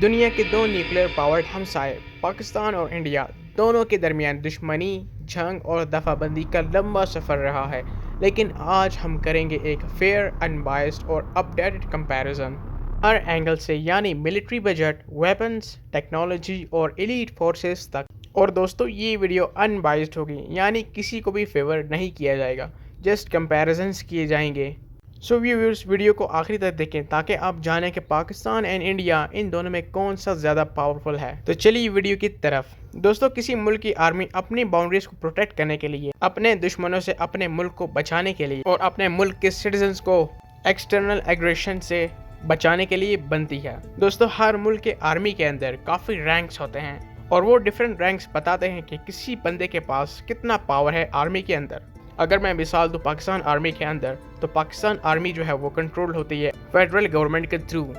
دنیا کے دو nuclear powered ہمسائے پاکستان اور انڈیا دونوں کے درمیان دشمنی، جنگ اور دفاع بندی کا لمبا سفر رہا ہے، لیکن آج ہم کریں گے ایک فیئر، ان بائسڈ اور اپ ڈیٹڈ کمپیریزن ہر اینگل سے، یعنی ملٹری بجٹ، ویپنز، ٹیکنالوجی اور ایلیٹ فورسز تک۔ اور دوستو، یہ ویڈیو ان بائسڈ ہوگی، یعنی کسی کو بھی فیور نہیں کیا جائے گا، جسٹ کمپیریزنز کیے جائیں گے۔ سو ویورز، ویڈیو کو آخری تک دیکھیں تاکہ آپ جانیں کہ پاکستان اینڈ انڈیا ان دونوں میں کون سا زیادہ پاورفل ہے۔ تو چلیے ویڈیو کی طرف۔ دوستو، کسی ملک کی آرمی اپنی باؤنڈریز کو پروٹیکٹ کرنے کے لیے، اپنے دشمنوں سے اپنے ملک کو بچانے کے لیے اور اپنے ملک کے سٹیزنز کو ایکسٹرنل ایگریشن سے بچانے کے لیے بنتی ہے۔ دوستو، ہر ملک کے آرمی کے اندر کافی رینکس ہوتے ہیں اور وہ ڈیفرنٹ رینکس بتاتے ہیں کہ کسی بندے کے پاس کتنا پاور ہے آرمی کے اندر۔ اگر میں مثال دوں پاکستان آرمی کے اندر، تو پاکستان آرمی جو ہے وہ کنٹرول ہوتی ہے فیڈرل گورنمنٹ کے تھرو،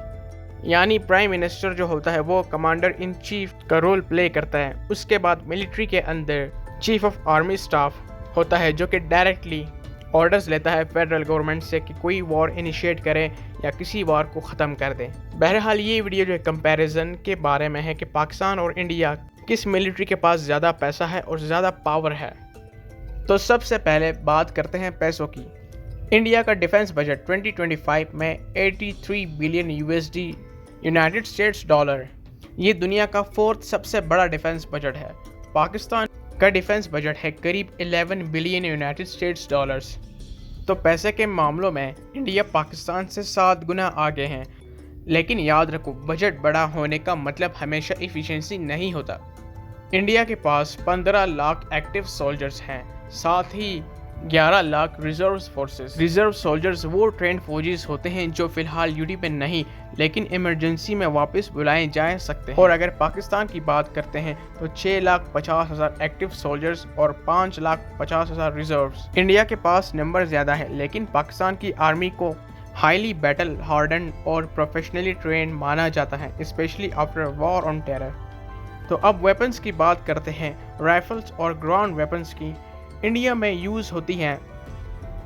یعنی پرائم منسٹر جو ہوتا ہے وہ کمانڈر ان چیف کا رول پلے کرتا ہے۔ اس کے بعد ملٹری کے اندر چیف آف آرمی سٹاف ہوتا ہے جو کہ ڈائریکٹلی آرڈرز لیتا ہے فیڈرل گورنمنٹ سے کہ کوئی وار انیشیٹ کرے یا کسی وار کو ختم کر دے۔ بہرحال یہ ویڈیو جو ہے کمپیریزن کے بارے میں ہے کہ پاکستان اور انڈیا کس ملٹری کے پاس زیادہ پیسہ ہے اور زیادہ پاور ہے۔ تو سب سے پہلے بات کرتے ہیں پیسوں کی۔ انڈیا کا ڈیفنس بجٹ 2025 میں 83 billion USD United States dollar, یہ دنیا کا فورتھ سب سے بڑا ڈیفنس بجٹ ہے۔ پاکستان کا ڈیفنس بجٹ ہے قریب 11 بلین یونائٹڈ اسٹیٹس ڈالرز۔ تو پیسے کے معاملوں میں انڈیا پاکستان سے 7 گنا آگے ہیں، لیکن یاد رکھو بجٹ بڑا ہونے کا مطلب ہمیشہ ایفیشنسی نہیں ہوتا۔ انڈیا کے پاس 15 لاکھ ایکٹیو سولجرز ہیں، ساتھ ہی 11 lakh reserve forces. Reserve soldiers وہ ٹرینڈ فوجیز ہوتے ہیں جو فی الحال ڈیوٹی پہ نہیں، لیکن ایمرجنسی میں واپس بلائے جا سکتے ہیں۔ اور اگر پاکستان کی بات کرتے ہیں تو 6,50,000 ایکٹیو سولجرز اور 5,50,000 ریزروز۔ انڈیا کے پاس نمبر زیادہ ہے، لیکن پاکستان کی آرمی کو ہائیلی بیٹل ہارڈنڈ اور پروفیشنلی ٹرینڈ مانا جاتا ہے، specially after war on terror. تو اب ویپنز کی بات کرتے ہیں، رائفلز اور گراؤنڈ ویپنز کی۔ انڈیا میں یوز ہوتی ہیں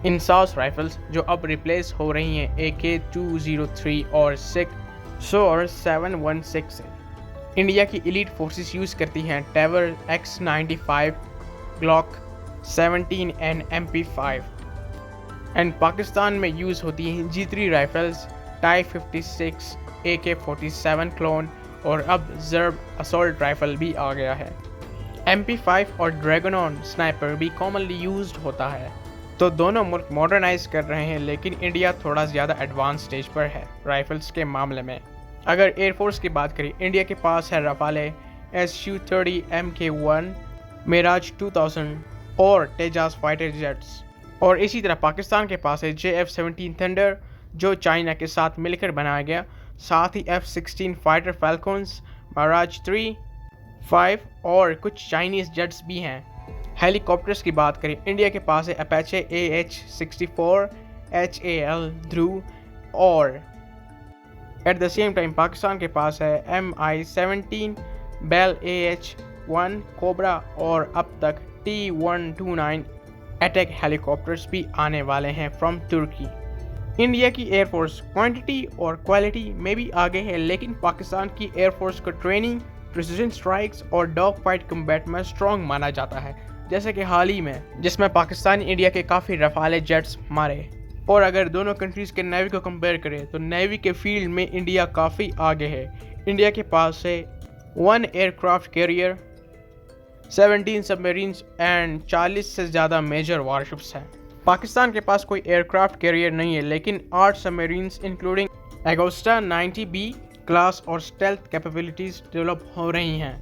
انساس رائفلز جو اب ریپلیس ہو رہی ہیں AK-203 اور 716 سے۔ انڈیا کی ایلیٹ فورسز یوز کرتی ہیں ٹیور X95، گلاک 17 and MP5۔ And Pakistan میں یوز ہوتی ہیں G3 رائفلز، ٹائپ 56، AK-47 کلون اور اب زرب اسالٹ رائفل بھی آ گیا ہے۔ MP5 اور ڈریگن سنائپر بھی کامنلی یوزڈ ہوتا ہے۔ تو دونوں ملک ماڈرنائز کر رہے ہیں، لیکن انڈیا تھوڑا زیادہ ایڈوانس سٹیج پر ہے رائفلز کے معاملے میں۔ اگر ایئر فورس کی بات کریں، انڈیا کے پاس ہے رافالے Su-30 Mk1، میراج 2000 اور تیجاس فائٹر جیٹس۔ اور اسی طرح پاکستان کے پاس ہے JF-17 تھنڈر جو چائنا کے ساتھ مل کر بنایا گیا، ساتھ ہی F-16 فائٹر فالکونز، میراج 3، 5 اور کچھ چائنیز جیٹس بھی ہیں۔ ہیلی کاپٹرز کی بات کریں، انڈیا کے پاس ہے اپیچے AH-64، HAL دھرو اور at the same time Pakistan کے پاس ہے Mi-17، بیل AH-1 کوبرا اور اب تک T-129 اٹیک ہیلی کاپٹرز بھی آنے والے ہیں فرام ترکی۔ انڈیا کی ایئر فورس کوانٹٹی اور کوالٹی میں بھی آگے ہے، لیکن پاکستان کی ایئر فورس کو ٹریننگ، پریسیجن سٹرائکس اور ڈاگ فائٹ کمبیٹ میں اسٹرانگ مانا جاتا ہے، جیسے کہ حال ہی میں جس میں پاکستانی انڈیا کے کافی رافالے جیٹس مارے۔ اور اگر دونوں کنٹریز کے نیوی کو کمپیئر کریں تو نیوی کے فیلڈ میں انڈیا کافی آگے ہے۔ انڈیا کے پاس ہے 1 aircraft carrier, 17 submarines and 40 سے زیادہ میجر وارشپس ہیں۔ پاکستان کے پاس کوئی ایئر کرافٹ کیریئر نہیں ہے، لیکن 8 سب میرینز انکلوڈنگ ایگوسٹا 90B کلاس اور اسٹیلتھ کیپیبلٹیز ڈیولپ ہو رہی ہیں۔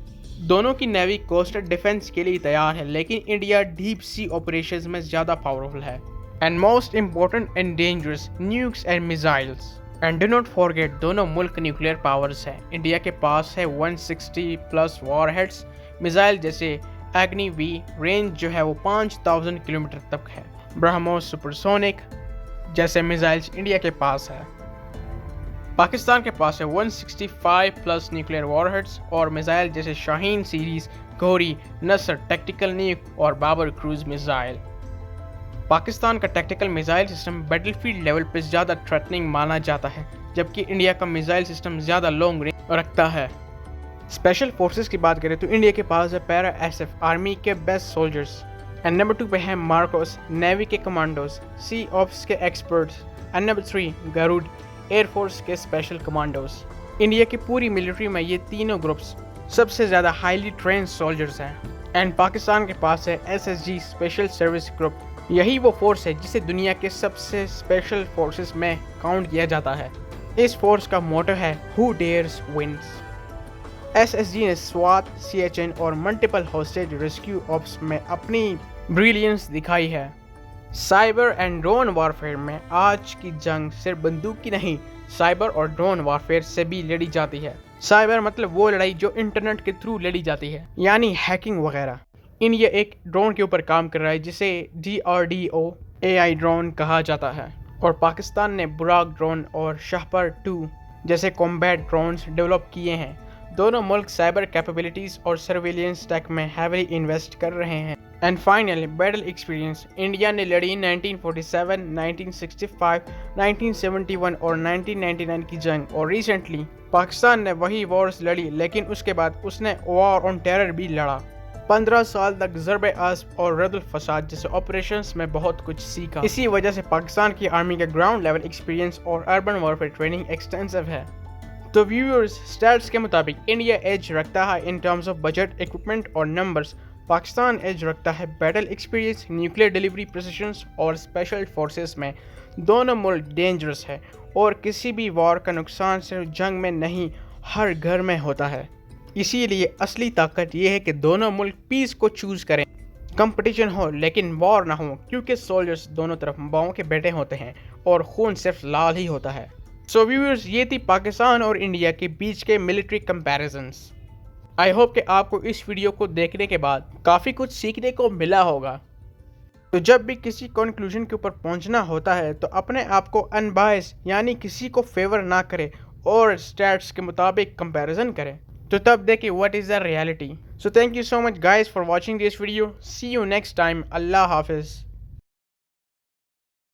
دونوں کی نیوی کوسٹل ڈیفنس کے لیے تیار ہے، لیکن انڈیا ڈیپ سی آپریشنز میں زیادہ پاورفل ہے۔ And most important and dangerous, nukes and missiles. And do not forget, دونوں ملک نیوکلیئر پاورز ہیں۔ انڈیا کے پاس ہے 160+ وار ہیڈز، میزائل جیسے ایگنی وی، رینج جو ہے وہ 5000 کلومیٹر تک ہے۔ برہموس سپرسونک جیسے میزائلز انڈیا کے پاس ہے۔ پاکستان کے پاس ہے 165+ نیوکلیئر وار ہیڈز اور میزائل جیسے شاہین سیریز، گوری، نصر ٹیکٹیکل نیوک اور بابر کروز میزائل۔ پاکستان کا tactical missile system battlefield level پہ زیادہ تھریٹننگ مانا جاتا ہے، جبکہ انڈیا کا میزائل سسٹم زیادہ لانگ رینج رکھتا ہے۔ اسپیشل فورسز کی بات کریں تو انڈیا کے پاس ہے پیرا ایس ایف آرمی کے بیسٹ سولجرز، اینڈ نمبر 2 پہ ہیں مارکوس نیوی کے کمانڈوز، سی آپس کے experts, and number 3 Groot air force کے اسپیشل کمانڈوز۔ انڈیا کی پوری ملٹری میں یہ تینوں گروپس سب سے زیادہ ہائیلی ٹرینڈ سولجرز ہیں، اینڈ پاکستان کے پاس ہے SSG اسپیشل سروس گروپ۔ یہی وہ فورس ہے جسے دنیا کے سب سے اسپیشل فورسز میں کاؤنٹ کیا جاتا ہے۔ اس فورس کا موٹو ہے ہو ڈیئرز ونس۔ SSG نے SWAT، CHN اور ملٹیپل ہوسٹیج ریسکیو آپس میں اپنی بریلینس دکھائی ہے۔ سائبر اینڈ ڈرون وارفیئر میں آج کی جنگ صرف بندوق کی نہیں، سائبر اور ڈرون وارفیئر سے بھی لڑی جاتی ہے۔ سائبر مطلب وہ لڑائی جو انٹرنیٹ کے تھرو لڑی جاتی ہے، یعنی ہیکنگ وغیرہ۔ انڈیا ایک ڈرون کے اوپر کام کر رہا ہے جسے DRDO AI ڈرون کہا جاتا ہے، اور پاکستان نے براق ڈرون اور شاہپر 2 جیسے کمبیٹ ڈرونز ڈیولپ کیے ہیں۔ دونوں ملک سائبر کیپیبلٹیز اور سرویلنس ٹیک میں ہیولی انویسٹ کر رہے ہیں۔ And final battle experience, India نے لڑی 1947، 1965، 1971 اور 1999 کی جنگ، اور ریسنٹلی پاکستان نے وہی وارز لڑی، لیکن اس کے بعد اس نے وار آن ٹیرر بھی لڑا۔ 15 سال تک ضرب عصب اور رد الفساد جیسے آپریشنز میں بہت کچھ سیکھا۔ اسی وجہ سے پاکستان کی آرمی کا گراؤنڈ لیول ایکسپیرینس اور اربن وارفیئر ٹریننگ ایکسٹینسو ہے۔ تو ویورز، اسٹیٹس کے مطابق انڈیا ایج رکھتا ہے in terms of budget, equipment اور نمبرز۔ پاکستان ایج رکھتا ہے بیٹل ایکسپیرینس، نیوکلیئر ڈیلیوری پریسیشنز اور اسپیشل فورسز میں۔ دونوں ملک ڈینجرس ہے، اور کسی بھی وار کا نقصان صرف جنگ میں نہیں، ہر گھر میں ہوتا ہے۔ اسی لیے اصلی طاقت یہ ہے کہ دونوں ملک پیس کو چوز کریں، کمپٹیشن ہو لیکن وار نہ ہو، کیونکہ سولجرز دونوں طرف باؤں کے بیٹے ہوتے ہیں اور خون صرف لال ہی ہوتا ہے۔ سو ویورز، یہ تھی پاکستان اور انڈیا کے بیچ کے ملٹری کمپیریزنز۔ آئی ہوپ کہ آپ کو اس ویڈیو کو دیکھنے کے بعد کافی کچھ سیکھنے کو ملا ہوگا۔ تو جب بھی کسی کنکلوژن کے اوپر پہنچنا ہوتا ہے تو اپنے آپ کو انبائس یعنی کسی کو فیور نہ کرے اور اسٹیٹس کے مطابق کمپیریزن کرے، تو تب دیکھیں what is the reality. So thank you so much guys for watching this video, see you next time, اللہ حافظ۔